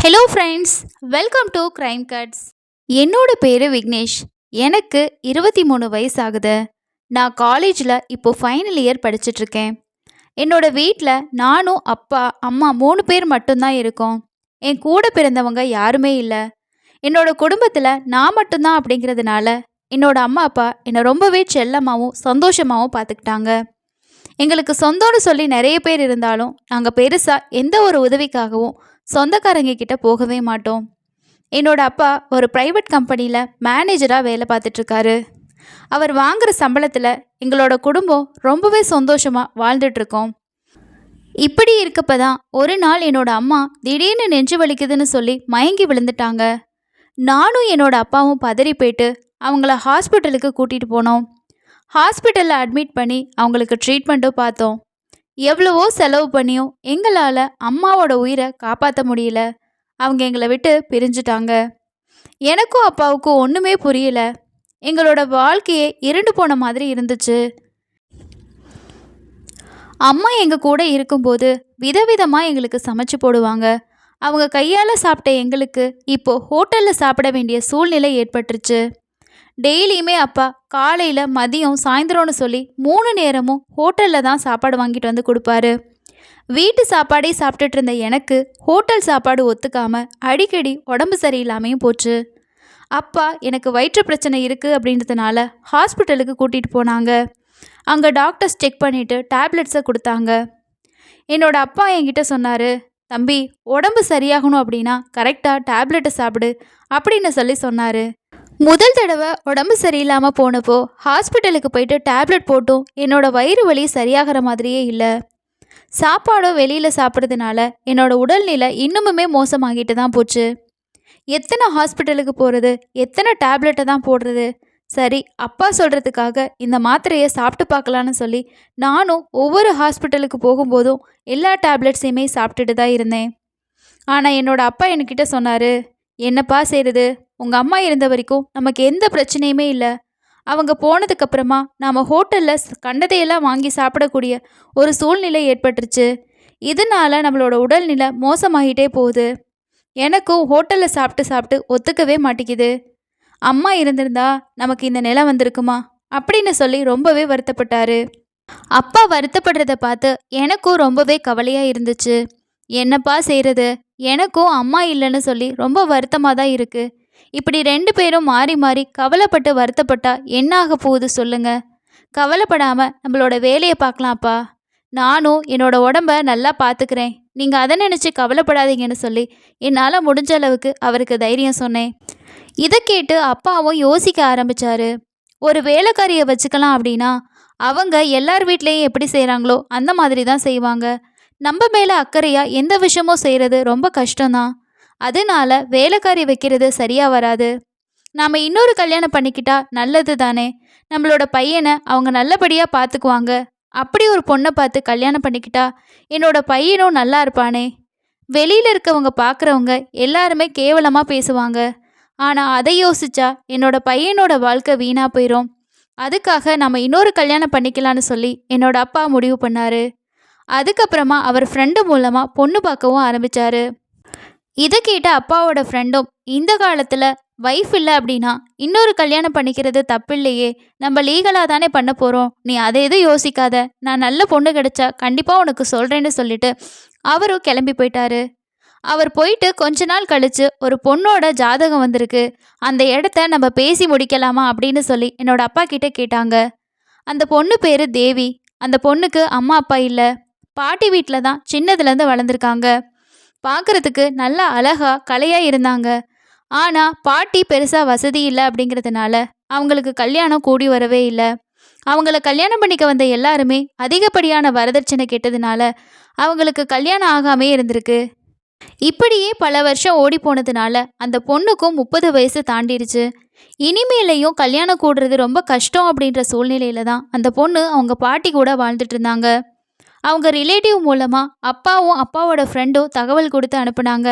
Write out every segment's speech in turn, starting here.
Hello friends, welcome to crime cuts. என்னோட பேர் விக்னேஷ். எனக்கு 23 வயசு ஆகுது. நான் காலேஜில் இப்போ ஃபைனல் இயர் படிச்சிட்ருக்கேன். என்னோட வீட்டில் நானும் அப்பா அம்மா 3 பேர் மட்டும்தான் இருக்கோம். என் கூட பிறந்தவங்க யாருமே இல்லை. என்னோட குடும்பத்தில் நான் மட்டும்தான் அப்படிங்கிறதுனால என்னோட அம்மா அப்பா என்னை ரொம்பவே செல்லமாகவும் சந்தோஷமாகவும் பார்த்துக்கிட்டாங்க. எங்களுக்கு சொந்தம்னு சொல்லி நிறைய பேர் இருந்தாலும் நாங்கள் பெருசாக எந்த ஒரு உதவிக்காகவும் சொந்தக்காரங்க கிட்ட போகவே மாட்டோம். என்னோட அப்பா ஒரு ப்ரைவேட் கம்பெனியில் மேனேஜராக வேலை பார்த்துட்ருக்காரு. அவர் வாங்குகிற சம்பளத்தில் எங்களோட குடும்பம் ரொம்பவே சந்தோஷமாக வாழ்ந்துட்டுருக்கோம். இப்படி இருக்கப்ப தான் ஒரு நாள் என்னோட அம்மா திடீர்னு நெஞ்சு வலிக்குதுன்னு சொல்லி மயங்கி விழுந்துட்டாங்க. நானும் என்னோட அப்பாவும் பதறி போயிட்டு அவங்கள ஹாஸ்பிட்டலுக்கு கூட்டிகிட்டு போனோம். ஹாஸ்பிட்டலில் அட்மிட் பண்ணி அவங்களுக்கு ட்ரீட்மெண்ட்டும் பார்த்தோம். எவ்வளவோ செலவு பண்ணியும் எங்களால் அம்மாவோட உயிரை காப்பாற்ற முடியல. அவங்க எங்களை விட்டு பிரிஞ்சுட்டாங்க. எனக்கும் அப்பாவுக்கும் ஒன்றுமே புரியல. எங்களோட வாழ்க்கையே இருண்டு போன மாதிரி இருந்துச்சு. அம்மா எங்கள் கூட இருக்கும்போது விதவிதமாக எங்களுக்கு சமைச்சு போடுவாங்க. அவங்க கையால் சாப்பிட்ட எங்களுக்கு இப்போது ஹோட்டலில் சாப்பிட வேண்டிய சூழ்நிலை ஏற்பட்டுருச்சு. டெய்லியுமே அப்பா காலையில் மதியம் சாயந்தரம்னு சொல்லி 3 நேரமும் ஹோட்டலில் தான் சாப்பாடு வாங்கிட்டு வந்து கொடுப்பாரு. வீட்டு சாப்பாடே சாப்பிட்டுட்டு இருந்த எனக்கு ஹோட்டல் சாப்பாடு ஒத்துக்காமல் அடிக்கடி உடம்பு சரியில்லாமையும் போச்சு. அப்பா எனக்கு வயிற்று பிரச்சனை இருக்குது அப்படின்றதுனால ஹாஸ்பிட்டலுக்கு கூட்டிகிட்டு போனாங்க. அங்கே டாக்டர்ஸ் செக் பண்ணிவிட்டு டேப்லெட்ஸை கொடுத்தாங்க. என்னோட அப்பா என்கிட்ட சொன்னார், தம்பி, உடம்பு சரியாகணும் அப்படின்னா கரெக்டாக டேப்லெட்டை சாப்பிடு அப்படின்னு சொல்லி சொன்னார். முதல் தடவை உடம்பு சரியில்லாமல் போனப்போ ஹாஸ்பிட்டலுக்கு போயிட்டு டேப்லெட் போட்டும் என்னோடய வயிறு வலி சரியாகிற மாதிரியே இல்லை. சாப்பாடும் வெளியில் சாப்பிட்றதுனால என்னோடய உடல்நிலை இன்னுமுமே மோசமாகிட்டு தான் போச்சு. எத்தனை ஹாஸ்பிட்டலுக்கு போகிறது, எத்தனை டேப்லெட்டை தான் போடுறது? சரி, அப்பா சொல்கிறதுக்காக இந்த மாத்திரையை சாப்பிட்டு பார்க்கலான்னு சொல்லி நானும் ஒவ்வொரு ஹாஸ்பிட்டலுக்கு போகும்போதும் எல்லா டேப்லெட்ஸையுமே சாப்பிட்டுட்டு தான் இருந்தேன். ஆனால் என்னோடய அப்பா என்கிட்ட சொன்னார், என்னப்பா செய்கிறது, உங்கள் அம்மா இருந்த வரைக்கும் நமக்கு எந்த பிரச்சனையுமே இல்லை. அவங்க போனதுக்கப்புறமா நாம் ஹோட்டலில் கண்டதையெல்லாம் வாங்கி சாப்பிடக்கூடிய ஒரு சூழ்நிலை ஏற்பட்டுருச்சு. இதனால் நம்மளோட உடல்நிலை மோசமாகிட்டே போகுது. எனக்கும் ஹோட்டலில் சாப்பிட்டு சாப்பிட்டு ஒத்துக்கவே மாட்டேங்குது. அம்மா இருந்திருந்தா நமக்கு இந்த நிலை வந்திருக்குமா அப்படின்னு சொல்லி ரொம்பவே வருத்தப்பட்டார். அப்பா வருத்தப்படுறத பார்த்து எனக்கும் ரொம்பவே கவலையாக இருந்துச்சு. என்னப்பா செய்கிறது, எனக்கும் அம்மா இல்லைன்னு சொல்லி ரொம்ப வருத்தமாக தான் இருக்குது. இப்படி 2 பேரும் மாறி மாறி கவலைப்பட்டு வருத்தப்பட்டா என்ன ஆக போகுது சொல்லுங்க. கவலைப்படாமல் நம்மளோட வேலையை பார்க்கலாம்ப்பா. நானும் என்னோட உடம்ப நல்லா பார்த்துக்கிறேன், நீங்கள் அதை நினச்சி கவலைப்படாதீங்கன்னு சொல்லி என்னால் முடிஞ்ச அளவுக்கு அவருக்கு தைரியம் சொன்னேன். இதை கேட்டு அப்பாவும் யோசிக்க ஆரம்பித்தார். ஒரு வேலைக்காரியை வச்சுக்கலாம் அப்படின்னா அவங்க எல்லார் வீட்லேயும் எப்படி செய்கிறாங்களோ அந்த மாதிரி தான் செய்வாங்க. நம்ம மேலே அக்கறையாக எந்த விஷயமும் செய்கிறது ரொம்ப கஷ்டம்தான். அதனால வேலைக்காரி வைக்கிறது சரியாக வராது. நாம் இன்னொரு கல்யாணம் பண்ணிக்கிட்டா நல்லது தானே. நம்மளோட பையனை அவங்க நல்லபடியாக பார்த்துக்குவாங்க. அப்படி ஒரு பொண்ணை பார்த்து கல்யாணம் பண்ணிக்கிட்டா என்னோட பையனும் நல்லா இருப்பானே. வெளியில் இருக்கவங்க பார்க்குறவங்க எல்லாருமே கேவலமாக பேசுவாங்க. ஆனால் அதை யோசிச்சா என்னோட பையனோட வாழ்க்கை வீணாக போயிடும். அதுக்காக நம்ம இன்னொரு கல்யாணம் பண்ணிக்கலான்னு சொல்லி என்னோட அப்பா முடிவு பண்ணார். அதுக்கப்புறமா அவர் ஃப்ரெண்டு மூலமாக பொண்ணு பார்க்கவும் ஆரம்பித்தார். இதை கேட்ட அப்பாவோட ஃப்ரெண்டும், இந்த காலத்தில் வைஃப் இல்லை அப்படின்னா இன்னொரு கல்யாணம் பண்ணிக்கிறது தப்பில்லையே, நம்ம லீகலாக தானே பண்ண போகிறோம், நீ அதை எதுவும் யோசிக்காத, நான் நல்ல பொண்ணு கிடைச்சா கண்டிப்பாக உனக்கு சொல்கிறேன்னு சொல்லிட்டு அவரும் கிளம்பி போயிட்டாரு. அவர் போயிட்டு கொஞ்ச நாள் கழித்து ஒரு பொண்ணோட ஜாதகம் வந்திருக்கு, அந்த இடத்த நம்ம பேசி முடிக்கலாமா அப்படின்னு சொல்லி என்னோட அப்பா கிட்டே கேட்டாங்க. அந்த பொண்ணு பேர் தேவி. அந்த பொண்ணுக்கு அம்மா அப்பா இல்லை, பாட்டி வீட்டில் தான் சின்னதுலேருந்து வளர்ந்துருக்காங்க. பார்க்குறதுக்கு நல்லா அழகாக கலையாக இருந்தாங்க. ஆனால் பாட்டி பெருசாக வசதி இல்லை அப்படிங்கிறதுனால அவங்களுக்கு கல்யாணம் கூடி வரவே இல்லை. அவங்கள கல்யாணம் பண்ணிக்க வந்த எல்லாருமே அதிகப்படியான வரதட்சணை கேட்டதுனால அவங்களுக்கு கல்யாணம் ஆகாமே இருந்திருக்கு. இப்படியே பல வருஷம் ஓடி போனதுனால அந்த பொண்ணுக்கும் 30 வயசு தாண்டிடுச்சு. இனிமேலையும் கல்யாணம் கூடுறது ரொம்ப கஷ்டம் அப்படின்ற சூழ்நிலையில தான் அந்த பொண்ணு அவங்க பாட்டி கூட வாழ்ந்துட்டு இருந்தாங்க. அவங்க ரிலேட்டிவ் மூலமாக அப்பாவும் அப்பாவோட ஃப்ரெண்டும் தகவல் கொடுத்து அனுப்புனாங்க.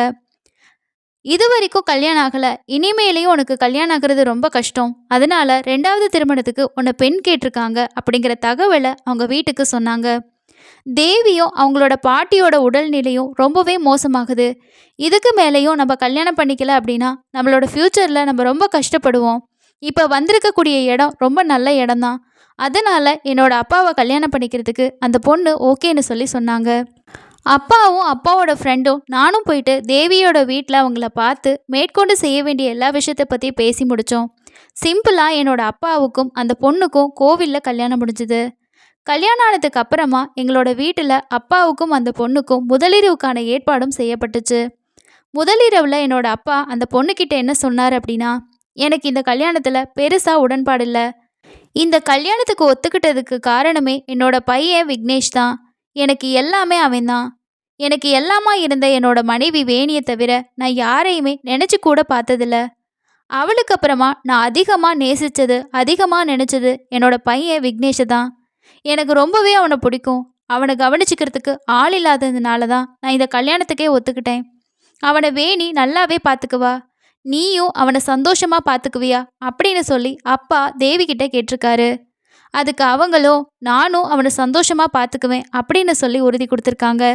இது வரைக்கும் கல்யாணம் ஆகலை, இனிமேலையும் உனக்கு கல்யாணம் ஆகிறது ரொம்ப கஷ்டம், அதனால 2வது திருமணத்துக்கு உன்னை பெண் கேட்டிருக்காங்க அப்படிங்கிற தகவலை அவங்க வீட்டுக்கு சொன்னாங்க. தேவியும் அவங்களோட பாட்டியோட உடல்நிலையும் ரொம்பவே மோசமாகுது. இதுக்கு மேலேயும் நம்ம கல்யாணம் பண்ணிக்கல அப்படின்னா நம்மளோட ஃப்யூச்சரில் நம்ம ரொம்ப கஷ்டப்படுவோம். இப்போ வந்திருக்கக்கூடிய இடம் ரொம்ப நல்ல இடம்தான். அதனால என்னோட அப்பாவை கல்யாணம் பண்ணிக்கிறதுக்கு அந்த பொண்ணு ஓகேன்னு சொல்லி சொன்னாங்க. அப்பாவும் அப்பாவோட ஃப்ரெண்டும் நானும் போயிட்டு தேவியோட வீட்டில் அவங்கள பார்த்து மேற்கொண்டு செய்ய வேண்டிய எல்லா விஷயத்தை பற்றி பேசி முடித்தோம். சிம்பிளாக என்னோட அப்பாவுக்கும் அந்த பொண்ணுக்கும் கோவிலில் கல்யாணம் முடிஞ்சுது. கல்யாணம் ஆனதுக்கு அப்புறமா எங்களோட வீட்டில் அப்பாவுக்கும் அந்த பொண்ணுக்கும் முதலிரவுக்கான ஏற்பாடும் செய்யப்பட்டுச்சு. முதலிரவில் என்னோட அப்பா அந்த பொண்ணுக்கிட்ட என்ன சொன்னார் அப்படின்னா, எனக்கு இந்த கல்யாணத்தில் பெருசாக உடன்பாடு இல்லை. இந்த கல்யாணத்துக்கு ஒத்துக்கிட்டதுக்கு காரணமே என்னோட பையன் விக்னேஷ் தான். எனக்கு எல்லாமே அவன்தான். எனக்கு எல்லாமா இருந்த என்னோட மனைவி வேணியை தவிர நான் யாரையுமே நினச்சி கூட பார்த்ததில்ல. அவளுக்கு அப்புறமா நான் அதிகமாக நேசித்தது, அதிகமாக நினச்சது என்னோட பையன் விக்னேஷை தான். எனக்கு ரொம்பவே அவனை பிடிக்கும். அவனை கவனிச்சுக்கிறதுக்கு ஆள் இல்லாததுனால தான் நான் இந்த கல்யாணத்துக்கே ஒத்துக்கிட்டேன். அவனை வேணி நல்லாவே பார்த்துக்குவா. நீயும் அவனை சந்தோஷமா பார்த்துக்குவியா அப்படின்னு சொல்லி அப்பா தேவிகிட்ட கேட்டிருக்காரு. அதுக்கு அவங்களும் நானும் அவனை சந்தோஷமா பார்த்துக்குவேன் அப்படின்னு சொல்லி உறுதி கொடுத்துருக்காங்க.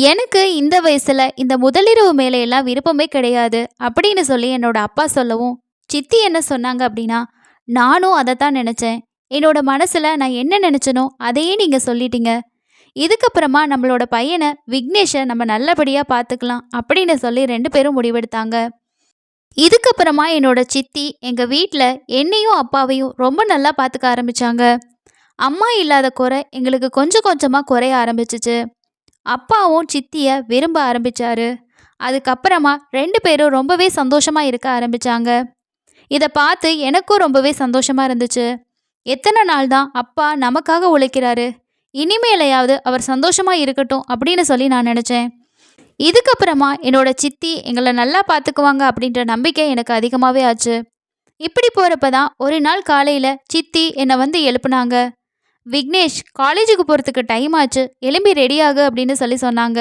எனக்கு இந்த வயசுல இந்த முதலிரவு மேலையெல்லாம் விருப்பமே கிடையாது அப்படின்னு சொல்லி என்னோட அப்பா சொல்லவும், சித்தி என்ன சொன்னாங்க அப்படின்னா, நானும் அதை தான் நினச்சேன். என்னோட மனசில் நான் என்ன நினச்சனோ அதையே நீங்கள் சொல்லிட்டீங்க. இதுக்கப்புறமா நம்மளோட பையனை விக்னேஷை நம்ம நல்லபடியாக பார்த்துக்கலாம் அப்படின்னு சொல்லி 2 பேரும் முடிவெடுத்தாங்க. இதுக்கப்புறமா என்னோட சித்தி எங்கள் வீட்டில் என்னையும் அப்பாவையும் ரொம்ப நல்லா பார்த்துக்க ஆரம்பித்தாங்க. அம்மா இல்லாத குறை எங்களுக்கு கொஞ்சம் கொஞ்சமாக குறைய ஆரம்பிச்சிச்சு. அப்பாவும் சித்தியை விரும்ப ஆரம்பித்தாரு. அதுக்கப்புறமா 2 பேரும் ரொம்பவே சந்தோஷமாக இருக்க ஆரம்பித்தாங்க. இதை பார்த்து எனக்கும் ரொம்பவே சந்தோஷமாக இருந்துச்சு. எத்தனை நாள் தான் அப்பா நமக்காக உழைக்கிறாரு, இனிமேலையாவது அவர் சந்தோஷமாக இருக்கட்டும் அப்படின்னு சொல்லி நான் நினச்சேன். இதுக்கப்புறமா என்னோட சித்தி எங்களை நல்லா பார்த்துக்குவாங்க அப்படின்ற நம்பிக்கை எனக்கு அதிகமாகவே ஆச்சு. இப்படி போகிறப்ப தான் ஒரு நாள் காலையில் சித்தி என்னை வந்து எழுப்புனாங்க. விக்னேஷ், காலேஜுக்கு போகிறதுக்கு டைம் ஆச்சு, எழும்பி ரெடியாகு அப்படின்னு சொல்லி சொன்னாங்க.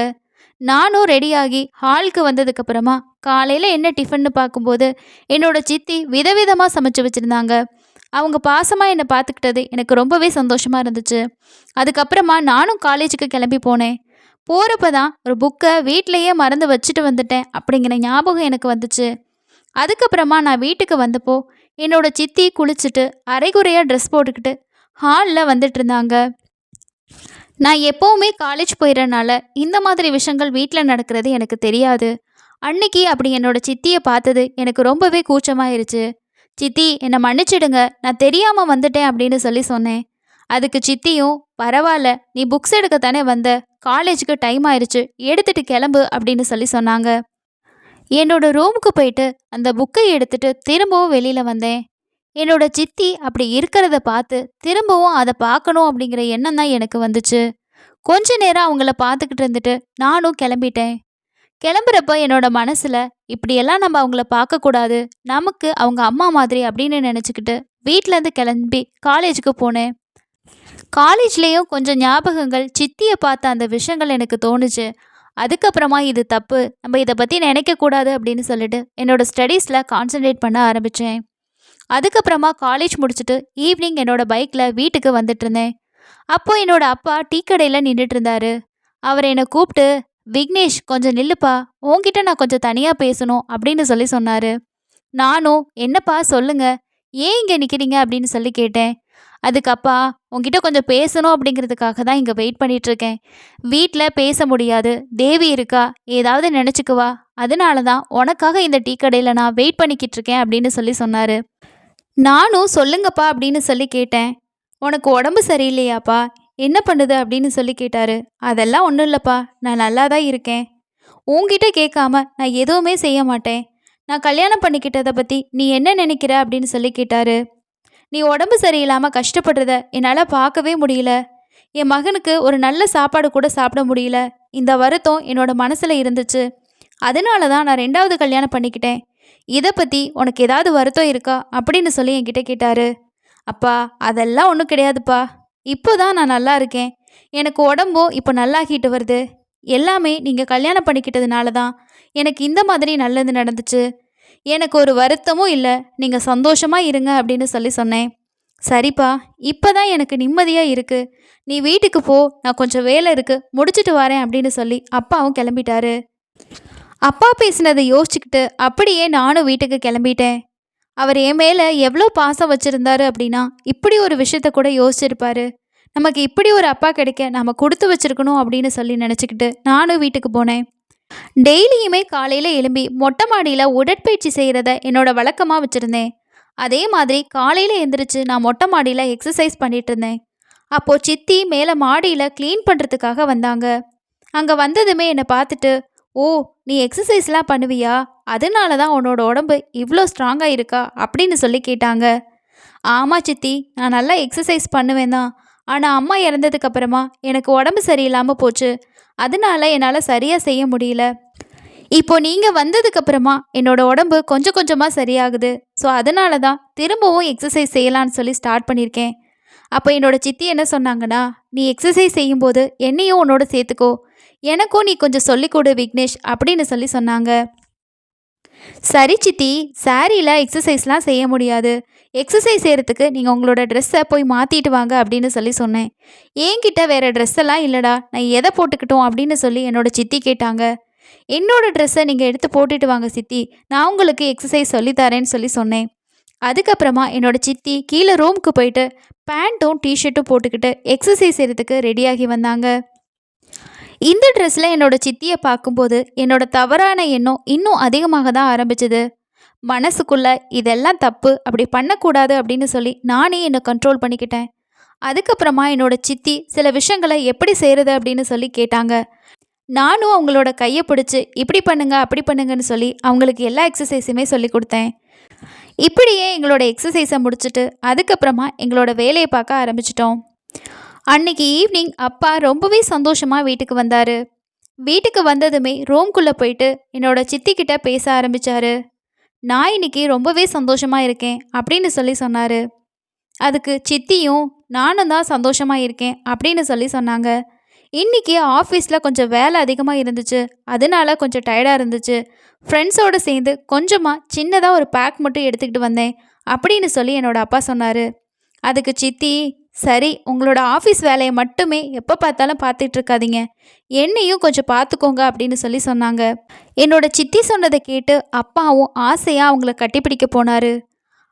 நானும் ரெடியாகி ஹாலுக்கு வந்ததுக்கப்புறமா காலையில் என்ன டிஃபன்னு பார்க்கும்போது என்னோட சித்தி விதவிதமாக சமைச்சு வச்சுருந்தாங்க. அவங்க பாசமாக என்னை பார்த்துக்கிட்டது எனக்கு ரொம்பவே சந்தோஷமாக இருந்துச்சு. அதுக்கப்புறமா நானும் காலேஜுக்கு கிளம்பி போனேன். போகிறப்ப தான் ஒரு புக்கை வீட்டிலையே மறந்து வச்சுட்டு வந்துட்டேன் அப்படிங்கிற ஞாபகம் எனக்கு வந்துச்சு. அதுக்கப்புறமா நான் வீட்டுக்கு வந்தப்போ என்னோட சித்தி குளிச்சுட்டு அரைகுறையாக ட்ரெஸ் போட்டுக்கிட்டு ஹாலில் வந்துட்டு இருந்தாங்க. நான் எப்போவுமே காலேஜ் போயிடறனால இந்த மாதிரி விஷயங்கள் வீட்டில் நடக்கிறது எனக்கு தெரியாது. அன்னைக்கு அப்படி என்னோட சித்தியை பார்த்தது எனக்கு ரொம்பவே கூச்சமாயிருச்சு. சித்தி, என்னை மன்னிச்சிடுங்க, நான் தெரியாமல் வந்துட்டேன் அப்படின்னு சொல்லி சொன்னேன். அதுக்கு சித்தியும், பரவாயில்ல, நீ புக்ஸ் எடுக்க தானே வந்த, காலேஜுக்கு டைம் ஆயிடுச்சு, எடுத்துட்டு கிளம்பு அப்படின்னு சொல்லி சொன்னாங்க. என்னோட ரூமுக்கு போயிட்டு அந்த புக்கை எடுத்துட்டு திரும்பவும் வெளியில் வந்தேன். என்னோட சித்தி அப்படி இருக்கிறத பார்த்து திரும்பவும் அதை பார்க்கணும் அப்படிங்கிற எண்ணம் தான் எனக்கு வந்துச்சு. கொஞ்ச நேரம் அவங்கள பார்த்துக்கிட்டு இருந்துட்டு நானும் கிளம்பிட்டேன். கிளம்புறப்ப என்னோட மனசில் இப்படியெல்லாம் நம்ம அவங்கள பார்க்கக்கூடாது, நமக்கு அவங்க அம்மா மாதிரி அப்படின்னு நினச்சிக்கிட்டு வீட்டிலேருந்து கிளம்பி காலேஜுக்கு போனேன். காலேஜ்லேயும் கொஞ்சம் ஞாபகங்கள், சித்தியை பார்த்த அந்த விஷயங்கள் எனக்கு தோணுச்சு. அதுக்கப்புறமா இது தப்பு, நம்ம இதை பற்றி நினைக்கக்கூடாது அப்படின்னு சொல்லிட்டு என்னோட ஸ்டடீஸில் கான்சென்ட்ரேட் பண்ண ஆரம்பித்தேன். அதுக்கப்புறமா காலேஜ் முடிச்சுட்டு ஈவினிங் என்னோட பைக்கில் வீட்டுக்கு வந்துட்டு இருந்தேன். அப்போ என்னோட அப்பா டீ கடையில் நின்றுட்டு இருந்தாரு. அவர் என்னை கூப்பிட்டு, விக்னேஷ், கொஞ்சம் நில்லுப்பா, உன்கிட்ட நான் கொஞ்சம் தனியாக பேசணும் அப்படின்னு சொல்லி சொன்னார். நானும், என்னப்பா சொல்லுங்க, ஏன் இங்கே நிற்கிறீங்க அப்படின்னு சொல்லி கேட்டேன். அதுக்கு அப்பா, உன்கிட்ட கொஞ்சம் பேசணும் அப்படிங்கிறதுக்காக தான் இங்கே வெயிட் பண்ணிகிட்ருக்கேன். வீட்டில் பேச முடியாது, தேவி இருக்கா, ஏதாவது நினச்சிக்குவா, அதனால தான் உனக்காக இந்த டீ கடையில் நான் வெயிட் பண்ணிக்கிட்டு இருக்கேன் அப்படின்னு சொல்லி சொன்னார். நானும் சொல்லுங்கப்பா அப்படின்னு சொல்லி கேட்டேன். உனக்கு உடம்பு சரியில்லையாப்பா, என்ன பண்ணுது அப்படின்னு சொல்லி கேட்டார். அதெல்லாம் ஒன்றும் இல்லைப்பா, நான் நல்லா தான் இருக்கேன். உன்கிட்ட கேட்காம நான் எதுவுமே செய்ய மாட்டேன். நான் கல்யாணம் பண்ணிக்கிட்டதை பற்றி நீ என்ன நினைக்கிற அப்படின்னு சொல்லி கேட்டார். நீ உடம்பு சரியில்லாமல் கஷ்டப்படுறத என்னால் பார்க்கவே முடியல. என் மகனுக்கு ஒரு நல்ல சாப்பாடு கூட சாப்பிட முடியல. இந்த வருத்தம் என்னோட மனசில் இருந்துச்சு. அதனால தான் நான் 2வது கல்யாணம் பண்ணிக்கிட்டேன். இதை பற்றி உனக்கு ஏதாவது வருத்தம் இருக்கா அப்படின்னு சொல்லி என்கிட்ட கேட்டார். அப்பா, அதெல்லாம் ஒன்றும் கிடையாதுப்பா. இப்போ தான் நான் நல்லா இருக்கேன். எனக்கு உடம்பும் இப்போ நல்லாகிட்டு வருது. எல்லாமே நீங்கள் கல்யாணம் பண்ணிக்கிட்டதுனால தான் எனக்கு இந்த மாதிரி நல்லது நடந்துச்சு. எனக்கு ஒரு வருத்தமும் இல்லை. நீங்கள் சந்தோஷமாக இருங்க அப்படின்னு சொல்லி சொன்னேன். சரிப்பா, இப்பதான் எனக்கு நிம்மதியா இருக்கு. நீ வீட்டுக்கு போ, நான் கொஞ்சம் வேலை இருக்கு, முடிச்சிட்டு வரேன் அப்படின்னு சொல்லி அப்பாவும் கிளம்பிட்டாரு. அப்பா பேசினதை யோசிச்சுக்கிட்டு அப்படியே நானும் வீட்டுக்கு கிளம்பிட்டேன். அவர் என் மேல எவ்வளோ பாசம் வச்சிருந்தாரு அப்படின்னா, இப்படி ஒரு விஷயத்த கூட யோசிச்சிருப்பாரு. நமக்கு இப்படி ஒரு அப்பா கிடைக்க நம்ம கொடுத்து வச்சிருக்கணும் அப்படின்னு சொல்லி நினச்சிக்கிட்டு நானும் வீட்டுக்கு போனேன். டெய்லியுமே காலையில் எழும்பி மொட்டை மாடியில் உடற்பயிற்சி செய்கிறத என்னோட வழக்கமாக வச்சுருந்தேன். அதே மாதிரி காலையில் எந்திரிச்சு நான் மொட்டை மாடியில் எக்ஸசைஸ் பண்ணிட்டு இருந்தேன். அப்போது சித்தி மேலே மாடியில் க்ளீன் பண்ணுறதுக்காக வந்தாங்க. அங்கே வந்ததுமே என்னை பார்த்துட்டு, "ஓ, நீ எக்ஸசைஸ்லாம் பண்ணுவியா? அதனால தான் உன்னோட உடம்பு இவ்வளோ ஸ்ட்ராங்காக இருக்கா?" அப்படின்னு சொல்லி கேட்டாங்க. "ஆமாம் சித்தி, நான் நல்லா எக்ஸசைஸ் பண்ணுவேன் தான். ஆனால் அம்மா இறந்ததுக்கு அப்புறமா எனக்கு உடம்பு சரியில்லாமல் போச்சு. அதனால என்னால் சரியாக செய்ய முடியல. இப்போ நீங்கள் வந்ததுக்கப்புறமா என்னோட உடம்பு கொஞ்சம் கொஞ்சமாக சரியாகுது. ஸோ அதனால தான் திரும்பவும் எக்ஸசைஸ் செய்யலான்னு சொல்லி ஸ்டார்ட் பண்ணியிருக்கேன்." அப்போ என்னோட சித்தி என்ன சொன்னாங்கன்னா, "நீ எக்ஸசைஸ் செய்யும்போது என்னையும் உன்னோட சேர்த்துக்கோ. எனக்கும் நீ கொஞ்சம் சொல்லிக் கொடு விக்னேஷ்" அப்படின்னு சொல்லி சொன்னாங்க. "சரி சித்தி, சாரியில் எக்ஸசைஸ்லாம் செய்ய முடியாது. எக்ஸசைஸ் செய்கிறதுக்கு நீங்கள் உங்களோட ட்ரெஸ்ஸை போய் மாற்றிட்டு வாங்க" அப்படின்னு சொல்லி சொன்னேன். "என்கிட்ட வேறு ட்ரெஸ் எல்லாம் இல்லைடா, நான் எதை போட்டுக்கிட்டோம்?" அப்படின்னு சொல்லி என்னோட சித்தி கேட்டாங்க. "என்னோட ட்ரெஸ்ஸை நீங்கள் எடுத்து போட்டுட்டு வாங்க சித்தி, நான் உங்களுக்கு எக்ஸசைஸ் சொல்லித்தரேன்னு" சொல்லி சொன்னேன். அதுக்கப்புறமா என்னோட சித்தி கீழே ரூமுக்கு போயிட்டு பேண்ட்டும் டிஷர்ட்டும் போட்டுக்கிட்டு எக்ஸசைஸ் செய்கிறதுக்கு ரெடியாகி வந்தாங்க. இந்த ட்ரெஸ்ஸில் என்னோட சித்தியை பார்க்கும்போது என்னோட தவறான எண்ணம் இன்னும் அதிகமாக தான் ஆரம்பிச்சது. மனசுக்குள்ள இதெல்லாம் தப்பு, அப்படி பண்ணக்கூடாது அப்படின்னு சொல்லி நானே என்னை கண்ட்ரோல் பண்ணிக்கிட்டேன். அதுக்கப்புறமா என்னோட சித்தி சில விஷயங்களை எப்படி செய்கிறது அப்படின்னு சொல்லி கேட்டாங்க. நானும் அவங்களோட கையை பிடிச்சி இப்படி பண்ணுங்க அப்படி பண்ணுங்கன்னு சொல்லி அவங்களுக்கு எல்லா எக்ஸசைஸுமே சொல்லி கொடுத்தேன். இப்படியே எங்களோட எக்ஸசைஸை முடிச்சுட்டு அதுக்கப்புறமா எங்களோட வேலையை பார்க்க ஆரம்பிச்சிட்டோம். அன்னைக்கு ஈவினிங் அப்பா ரொம்பவே சந்தோஷமாக வீட்டுக்கு வந்தார். வீட்டுக்கு வந்ததுமே ரூம்குள்ளே போயிட்டு என்னோட சித்திக்கிட்ட பேச ஆரம்பித்தார். "நான் இன்னைக்கு ரொம்பவே சந்தோஷமாக இருக்கேன்" அப்படின்னு சொல்லி சொன்னார். அதுக்கு சித்தியும் "நானும் தான் சந்தோஷமாக இருக்கேன்" அப்படின்னு சொல்லி சொன்னாங்க. "இன்னைக்கு ஆஃபீஸில் கொஞ்சம் வேலை அதிகமாக இருந்துச்சு, அதனால கொஞ்சம் டயர்டாக இருந்துச்சு. ஃப்ரெண்ட்ஸோடு சேர்ந்து கொஞ்சமாக சின்னதாக ஒரு பேக் மட்டும் எடுத்துக்கிட்டு வந்தேன்" அப்படின்னு சொல்லி என்னோட அப்பா சொன்னார். அதுக்கு சித்தி, "சரி, உங்களோட ஆஃபீஸ் வேலையை மட்டுமே எப்போ பார்த்தாலும் பார்த்துட்டு இருக்காதீங்க, என்னையும் கொஞ்சம் பார்த்துக்கோங்க" அப்படின்னு சொல்லி சொன்னாங்க. என்னோட சித்தி சொன்னதை கேட்டு அப்பாவும் ஆசையாக அவங்கள கட்டிப்பிடிக்க போனார்.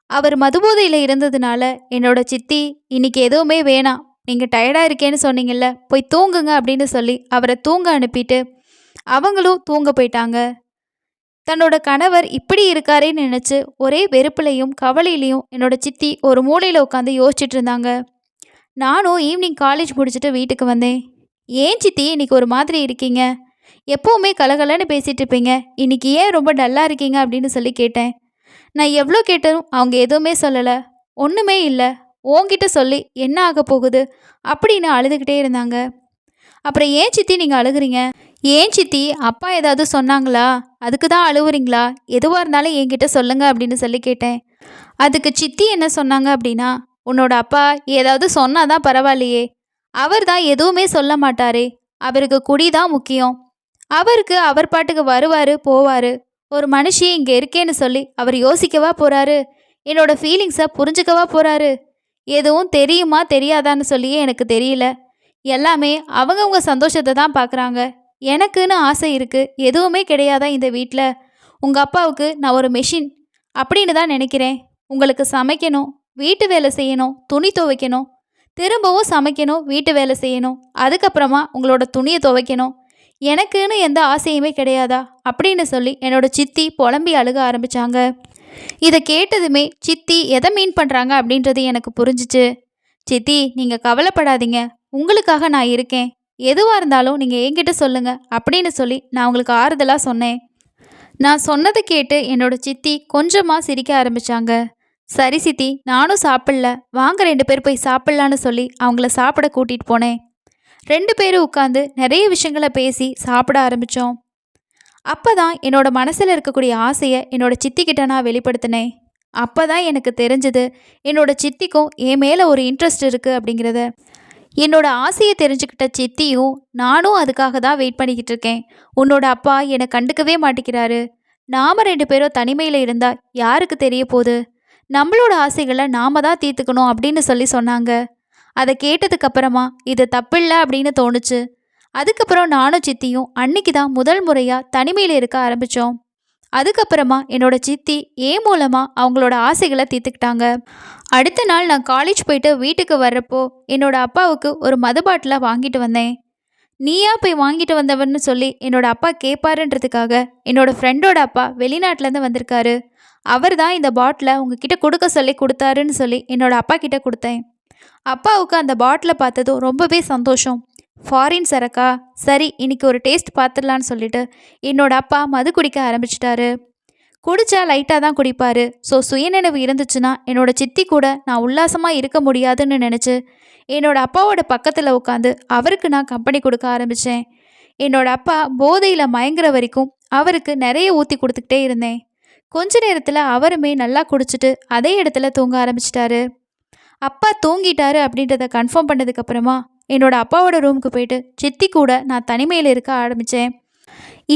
அவர் மதுபோதையில் இருந்ததுனால என்னோட சித்தி, "இன்னைக்கு எதுவுமே வேணாம், நீங்கள் டயர்டாக இருக்கேன்னு சொன்னீங்கல்ல, போய் தூங்குங்க" அப்படின்னு சொல்லி அவரை தூங்க அனுப்பிட்டு அவங்களும் தூங்க போயிட்டாங்க. தன்னோட கணவர் இப்படி இருக்காரேன்னு நினச்சி ஒரே வெறுப்புலையும் கவலையிலையும் என்னோட சித்தி ஒரு மூலையில் உட்காந்து யோசிச்சுட்டு இருந்தாங்க. நானும் ஈவினிங் காலேஜ் முடிச்சுட்டு வீட்டுக்கு வந்தேன். "ஏன் சித்தி இன்னைக்கு ஒரு மாதிரி இருக்கீங்க? எப்போவுமே கலகலன்னு பேசிகிட்டு இருப்பீங்க, இன்னைக்கு ஏன் ரொம்ப டல்லாக இருக்கீங்க?" அப்படின்னு சொல்லி கேட்டேன். நான் எவ்வளோ கேட்டதும் அவங்க எதுவுமே சொல்லலை. "ஒன்றுமே இல்லை, உன்கிட்ட சொல்லி என்ன ஆக போகுது" அப்படின்னு அழுதுகிட்டே இருந்தாங்க. "அப்புறம் ஏன் சித்தி நீங்கள் அழுகுறீங்க? ஏன் சித்தி, அப்பா ஏதாவது சொன்னாங்களா? அதுக்கு தான் அழுவுறீங்களா? எதுவாக இருந்தாலும் என்கிட்ட சொல்லுங்க" அப்படின்னு சொல்லி கேட்டேன். அதுக்கு சித்தி என்ன சொன்னாங்க அப்படின்னா, "உன்னோட அப்பா ஏதாவது சொன்னாதான் பரவாயில்லையே, அவர் தான் எதுவுமே சொல்ல மாட்டாரே. அவருக்கு குடி தான் முக்கியம். அவருக்கு அவர் பாட்டுக்கு வருவார் போவார். ஒரு மனுஷி இங்கே இருக்கேன்னு சொல்லி அவர் யோசிக்கவா போகிறாரு? என்னோட ஃபீலிங்ஸை புரிஞ்சுக்கவா போகிறாரு? எதுவும் தெரியுமா தெரியாதான்னு சொல்லியே எனக்கு தெரியல. எல்லாமே அவங்கவுங்க சந்தோஷத்தை தான் பார்க்குறாங்க. எனக்குன்னு ஆசை இருக்குது, எதுவுமே கிடையாதா இந்த வீட்டில்? உங்கள் அப்பாவுக்கு நான் ஒரு மெஷின் அப்படின்னு தான் நினைக்கிறேன். உங்களுக்கு சமைக்கணும், வீட்டு வேலை செய்யணும், துணி துவைக்கணும், திரும்பவும் சமைக்கணும், வீட்டு வேலை செய்யணும், அதுக்கப்புறமா உங்களோட துணியை துவைக்கணும். எனக்குன்னு எந்த ஆசையுமே கிடையாதா?" அப்படின்னு சொல்லி என்னோட சித்தி புலம்பி அழுக ஆரம்பித்தாங்க. இதை கேட்டதுமே சித்தி எதை மீன் பண்ணுறாங்க அப்படின்றது எனக்கு புரிஞ்சிச்சு. "சித்தி, நீங்கள் கவலைப்படாதீங்க, உங்களுக்காக நான் இருக்கேன். எதுவாக இருந்தாலும் நீங்கள் என்கிட்ட சொல்லுங்க" அப்படின்னு சொல்லி நான் உங்களுக்கு ஆறுதலாக சொன்னேன். நான் சொன்னதை கேட்டு என்னோட சித்தி கொஞ்சமாக சிரிக்க ஆரம்பித்தாங்க. "சரி சித்தி, நானும் சாப்பிடல, வாங்க 2 பேர் போய் சாப்பிட்லான்னு" சொல்லி அவங்கள சாப்பிட கூட்டிகிட்டு போனேன். 2 பேரும் உட்காந்து நிறைய விஷயங்களை பேசி சாப்பிட ஆரம்பித்தோம். அப்போ தான் என்னோட மனசில் இருக்கக்கூடிய ஆசையை என்னோட சித்திக்கிட்ட நான் வெளிப்படுத்தினேன். அப்போ தான் எனக்கு தெரிஞ்சது, என்னோட சித்திக்கும் என் மேலே ஒரு இன்ட்ரெஸ்ட் இருக்குது அப்படிங்கிறத. என்னோட ஆசையை தெரிஞ்சுக்கிட்ட சித்தியும் நானும் அதுக்காக தான் வெயிட் பண்ணிக்கிட்டு இருக்கேன். "உன்னோட அப்பா என்னை கண்டுக்கவே மாட்டேங்கிறாரு, நாம் 2 பேரும் தனிமையில் இருந்தால் யாருக்கு தெரிய போகுது? நம்மளோட ஆசைகளை நாம தான் தீர்த்துக்கணும் அப்படின்னு சொன்னாங்க. அதை கேட்டதுக்கு அப்புறமா இது தப்பில்ல அப்படின்னு தோணுச்சு. அதுக்கப்புறம் நானும் சித்தியும் அன்னைக்கு தான் முதல் முறையாக தனிமையில் இருக்க ஆரம்பித்தோம். அதுக்கப்புறமா என்னோட சித்தி ஏன் மூலமாக அவங்களோட ஆசைகளை தீர்த்துக்கிட்டாங்க. அடுத்த நாள் நான் காலேஜ் போயிட்டு வீட்டுக்கு வர்றப்போ என்னோட அப்பாவுக்கு ஒரு மது பாட்டிலை வாங்கிட்டு வந்தேன். நீயா போய் வாங்கிட்டு வந்தவன்னு சொல்லி என்னோட அப்பா கேட்பாருன்றதுக்காக என்னோட ஃப்ரெண்டோட அப்பா வெளிநாட்டிலேருந்து வந்திருக்காரு. அவர் தான் இந்த பாட்டிலை உங்ககிட்ட கொடுக்க சொல்லி கொடுத்தாருன்னு சொல்லி என்னோட அப்பா கிட்ட கொடுத்தேன். அப்பாவுக்கு அந்த பாட்டிலை பார்த்ததும் ரொம்பவே சந்தோஷம். ஃபாரின் சரக்கா, சரி இன்னைக்கு ஒரு டேஸ்ட் பார்த்துடலான்னு சொல்லிட்டு என்னோட அப்பா மது குடிக்க ஆரம்பிச்சிட்டாரு. குடிச்சா லைட்டாக தான் குடிப்பார். ஸோ சுயநினைவு இருந்துச்சுன்னா என்னோட சித்தி கூட நான் உல்லாசமாக இருக்க முடியாதுன்னு நினச்சி என்னோட அப்பாவோட பக்கத்தில் உட்காந்து அவருக்கு நான் கம்பெனி கொடுக்க ஆரம்பித்தேன். என்னோட அப்பா போதையில் மயங்குற வரைக்கும் அவருக்கு நிறைய ஊற்றி கொடுத்துக்கிட்டே இருந்தேன். கொஞ்ச நேரத்தில் அவருமே நல்லா குடிச்சிட்டு அதே இடத்துல தூங்க ஆரம்பிச்சிட்டாரு. அப்பா தூங்கிட்டாரு அப்படின்றத கன்ஃபார்ம் பண்ணதுக்கப்புறமா என்னோட அப்பாவோட ரூமுக்கு போயிட்டு சித்தி கூட நான் தனிமையில் இருக்க ஆரம்பித்தேன்.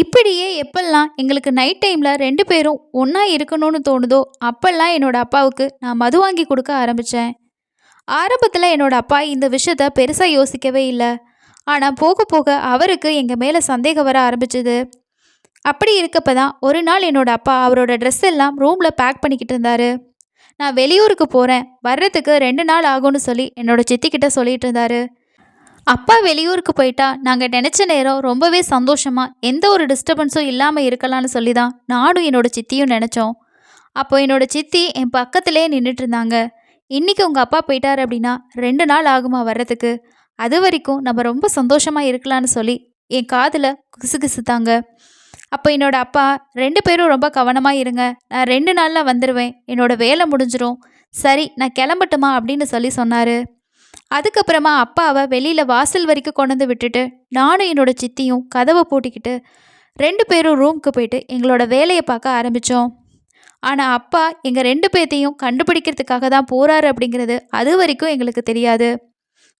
இப்படியே எப்பெல்லாம் எங்களுக்கு நைட் டைமில் 2 பேரும் ஒன்றா இருக்கணும்னு தோணுதோ அப்பெல்லாம் என்னோட அப்பாவுக்கு நான் மது வாங்கி கொடுக்க ஆரம்பித்தேன். ஆரம்பத்தில் என்னோட அப்பா இந்த விஷயத்த பெருசாக யோசிக்கவே இல்லை. ஆனால் போக போக அவருக்கு எங்கள் மேலே சந்தேகம் வர ஆரம்பிச்சுது. அப்படி இருக்கப்போ தான் ஒரு நாள் என்னோட அப்பா அவரோட ட்ரெஸ் எல்லாம் ரூமில் பேக் பண்ணிக்கிட்டு இருந்தார். நான் வெளியூருக்கு போகிறேன், வர்றதுக்கு 2 நாள் ஆகும்னு சொல்லி என்னோட சித்திக்கிட்ட சொல்லிட்டு இருந்தாரு. அப்பா வெளியூருக்கு போயிட்டா நாங்கள் நினச்ச நேரம் ரொம்பவே சந்தோஷமாக எந்த ஒரு டிஸ்டர்பன்ஸும் இல்லாமல் இருக்கலாம்னு சொல்லி தான் நானும் என்னோட சித்தியும் நினச்சோம். அப்போ என்னோட சித்தி என் பக்கத்திலே நின்றுட்டு இருந்தாங்க. இன்றைக்கி உங்கள் அப்பா போயிட்டார் அப்படின்னா 2 நாள் ஆகுமா வர்றதுக்கு, அது வரைக்கும் நம்ம ரொம்ப சந்தோஷமாக இருக்கலான்னு சொல்லி என் காதில் கிசுகிசுத்தாங்க. அப்போ என்னோட அப்பா 2 பேரும் ரொம்ப கவனமாக இருங்க, நான் 2 நாளில் வந்துடுவேன், என்னோட வேலை முடிஞ்சிடும், சரி நான் கிளம்பட்டுமா அப்படின்னு சொன்னார். அதுக்கப்புறமா அப்பாவை வெளியில் வாசல் வரைக்கும் கொண்டு வந்து விட்டுட்டு நானும் என்னோட சித்தியும் கதவை பூட்டிக்கிட்டு 2 பேரும் ரூமுக்கு போயிட்டு எங்களோட வேலையை பார்க்க ஆரம்பித்தோம். ஆனால் அப்பா எங்கள் 2 பேர்த்தையும் கண்டுபிடிக்கிறதுக்காக தான் போகிறாரு அப்படிங்கிறது அது வரைக்கும் எங்களுக்கு தெரியாது.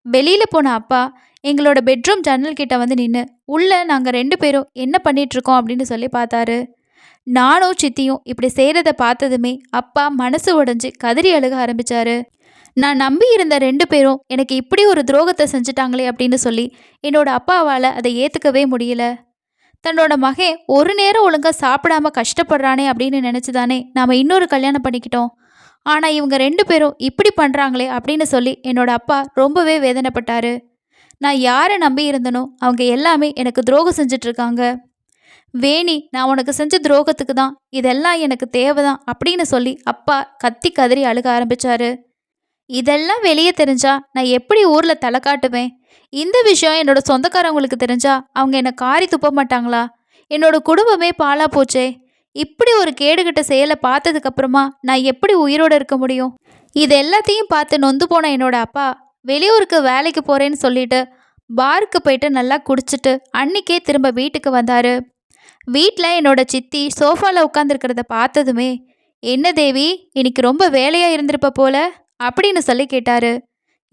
வெளியில் போன அப்பா எங்களோட பெட்ரூம் ஜன்னல் கிட்ட வந்து நின்று உள்ளே நாங்கள் 2 பேரும் என்ன பண்ணிகிட்ருக்கோம் அப்படின்னு பார்த்தாரு. நானும் சித்தியும் இப்படி செய்கிறத பார்த்ததுமே அப்பா மனசு உடைஞ்சு கதறி அழுக ஆரம்பித்தார். நான் நம்பி இருந்த 2 பேரும் எனக்கு இப்படி ஒரு துரோகத்தை செஞ்சுட்டாங்களே அப்படின்னு என்னோட அப்பாவால் அதை ஏற்றுக்கவே முடியல. தன்னோட மகன் ஒரு நேரம் ஒழுங்காக சாப்பிடாம கஷ்டப்படுறானே அப்படின்னு நினச்சி தானே நாம் இன்னொரு கல்யாணம் பண்ணிக்கிட்டோம். ஆனால் இவங்க 2 பேரும் இப்படி பண்ணுறாங்களே அப்படின்னு என்னோட அப்பா ரொம்பவே வேதனைப்பட்டார். நான் யாரை நம்பி இருந்தனோ அவங்க எல்லாமே எனக்கு துரோகம் செஞ்சிட்ருக்காங்க. வேணி, நான் உனக்கு செஞ்ச துரோகத்துக்கு தான் இதெல்லாம் எனக்கு தேவைதான் அப்படின்னு அப்பா கத்தி கதறி அழுக ஆரம்பித்தார். இதெல்லாம் வெளியே தெரிஞ்சா நான் எப்படி ஊரில் தலை காட்டுவேன்? இந்த விஷயம் என்னோட சொந்தக்காரவங்களுக்கு தெரிஞ்சா அவங்க என்னை காரி துப்ப மாட்டாங்களா? என்னோட குடும்பமே பாழா போச்சே. இப்படி ஒரு கேடுகட்ட செயலை பார்த்ததுக்கப்புறமா நான் எப்படி உயிரோடு இருக்க முடியும்? இது எல்லாத்தையும் பார்த்து நொந்து போன என்னோட அப்பா வெளியூருக்கு வேலைக்கு போகிறேன்னு சொல்லிட்டு பாருக்கு போயிட்டு நல்லா குடிச்சிட்டு அன்னைக்கே திரும்ப வீட்டுக்கு வந்தார். வீட்டில் என்னோட சித்தி சோஃபாவில் உட்காந்துருக்கிறத பார்த்ததுமே, என்ன தேவி, இன்னைக்கு ரொம்ப வேலையாக இருந்திருப்ப போல அப்படின்னு கேட்டார்.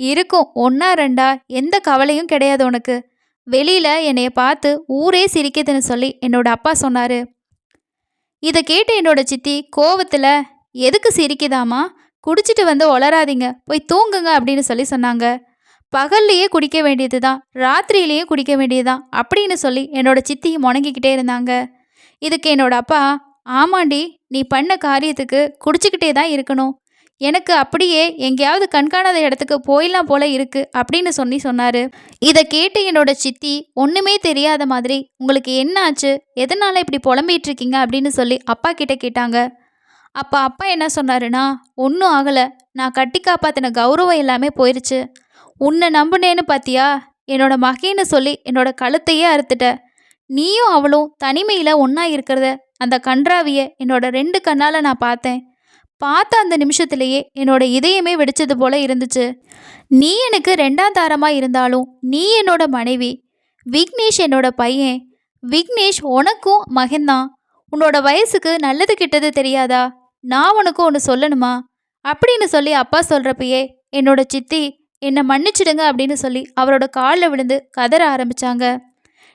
இருக்கும், 1 2 எந்த கவலையும் கிடையாது உனக்கு. வெளியில் என்னைய பார்த்து ஊரே சிரிக்குதுன்னு என்னோட அப்பா சொன்னார். இதை கேட்டு என்னோட சித்தி கோவத்தில், எதுக்கு சிரிக்குதாமா, குடிச்சிட்டு வந்து ஒளராதீங்க, போய் தூங்குங்க அப்படின்னு சொன்னாங்க. பகல்லையே குடிக்க வேண்டியது தான், ராத்திரியிலேயே குடிக்க வேண்டியதுதான் அப்படின்னு என்னோட சித்தி முணங்கிக்கிட்டே இருந்தாங்க. இதுக்கு என்னோட அப்பா, ஆமாண்டி, நீ பண்ண காரியத்துக்கு குடிச்சிக்கிட்டே தான் இருக்கணும், எனக்கு அப்படியே எங்கேயாவது கண்காணாத இடத்துக்கு போயிடலாம் போல இருக்கு அப்படின்னு சொன்னார். இதை கேட்டு என்னோட சித்தி ஒன்றுமே தெரியாத மாதிரி, உங்களுக்கு என்ன ஆச்சு, எதனால் இப்படி புலம்பிகிட்டு இருக்கீங்க அப்படின்னு அப்பா கிட்ட கேட்டாங்க. அப்போ அப்பா என்ன சொன்னாருன்னா, ஒன்றும் ஆகலை, நான் கட்டி காப்பாற்றின கௌரவம் எல்லாமே போயிடுச்சு. உன்னை நம்புனேன்னு பார்த்தியா, என்னோட மகன்னு என்னோட கழுத்தையே அறுத்துட்ட. நீயும் அவளும் தனிமையில் ஒன்றா இருக்கிறத அந்த கன்றாவியை என்னோட 2 கண்ணால் நான் பார்த்தேன். பார்த்த அந்த நிமிஷத்துலேயே என்னோட இதயமே வெடிச்சது போல இருந்துச்சு. நீ எனக்கு 2ஆம் தாரமாக இருந்தாலும் நீ என்னோட மனைவி. விக்னேஷ் என்னோட பையன். விக்னேஷ் உனக்கும் மகன்தான். உன்னோட வயசுக்கு நல்லது கெட்டது தெரியாதா? நான் உனக்கு ஒன்று சொல்லணுமா அப்படின்னு அப்பா சொல்கிறப்பயே என்னோட சித்தி என்னை மன்னிச்சிடுங்க அப்படின்னு அவரோட காலில் விழுந்து கதற ஆரம்பித்தாங்க.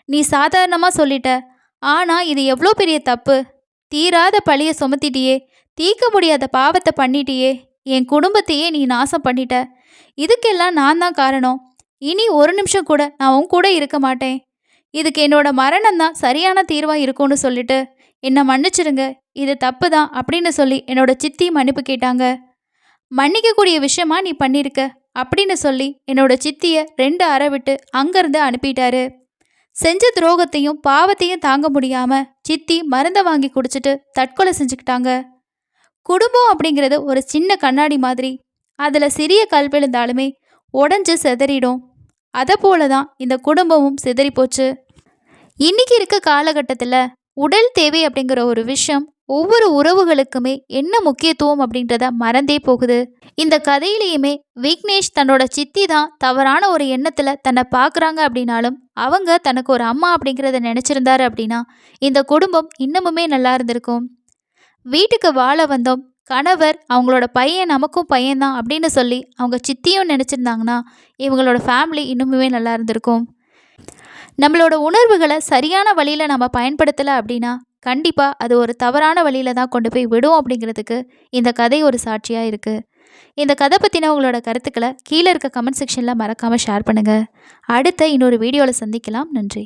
நீ சாதாரணமாக சொல்லிட்ட, ஆனால் இது எவ்வளோ பெரிய தப்பு. தீராத பழியை சுமத்திட்டியே, தீர்க்க முடியாத பாவத்தை பண்ணிட்டியே, என் குடும்பத்தையே நீ நாசம் பண்ணிட்ட. இதுக்கெல்லாம் நான் தான் காரணம். இனி ஒரு நிமிஷம் கூட நான் உன் கூட இருக்க மாட்டேன். இதுக்கு என்னோட மரணம் தான் சரியான தீர்வா இருக்கும்னு சொல்லிட்டு என்னை மன்னிச்சிடுங்க, இது தப்பு தான் அப்படின்னு சொல்லி என்னோட சித்தி மன்னிப்பு கேட்டாங்க. மன்னிக்கக்கூடிய விஷயமா நீ பண்ணியிருக்க அப்படின்னு சொல்லி என்னோட சித்தியை 2 அறை விட்டு அங்கேருந்து அனுப்பிட்டாரு. செஞ்ச துரோகத்தையும் பாவத்தையும் தாங்க முடியாம சித்தி மருந்தை வாங்கி குடிச்சிட்டு தற்கொலை செஞ்சுக்கிட்டாங்க. குடும்பம் அப்படிங்கிறது ஒரு சின்ன கண்ணாடி மாதிரி. அதில் சிறிய கல் விழுந்தாலுமே உடஞ்சு சிதறிடும். அதை போல தான் இந்த குடும்பமும் சிதறி போச்சு. இன்னைக்கு இருக்க காலகட்டத்தில் உடல் தேவை அப்படிங்கிற ஒரு விஷயம் ஒவ்வொரு உறவுகளுக்குமே என்ன முக்கியத்துவம் அப்படின்றத மறந்தே போகுது. இந்த கதையிலையுமே விக்னேஷ் தன்னோட சித்தி தான் தவறான ஒரு எண்ணத்தில் தன்னை பார்க்குறாங்க அப்படின்னாலும் அவங்க தனக்கு ஒரு அம்மா அப்படிங்கிறத நினச்சிருந்தாரு அப்படின்னா இந்த குடும்பம் இன்னமுமே நல்லா இருந்திருக்கும். வீட்டுக்கு வாழ வந்தோம், கணவர் அவங்களோட பையன் நமக்கும் பையன்தான் அப்படின்னு சொல்லி அவங்க சித்தியும் நினச்சிருந்தாங்கன்னா இவங்களோட ஃபேமிலி இன்னுமுமே நல்லா இருந்திருக்கும். நம்மளோட உணர்வுகளை சரியான வழியில் நம்ம பயன்படுத்தலை அப்படின்னா கண்டிப்பாக அது ஒரு தவறான வழியில் தான் கொண்டு போய் விடும் அப்படிங்கிறதுக்கு இந்த கதை ஒரு சாட்சியாக இருக்குது. இந்த கதை பற்றின உங்களோட கருத்துக்களை கீழே இருக்க கமெண்ட் செக்ஷனில் மறக்காமல் ஷேர் பண்ணுங்கள். அடுத்த இன்னொரு வீடியோவில் சந்திக்கலாம். நன்றி.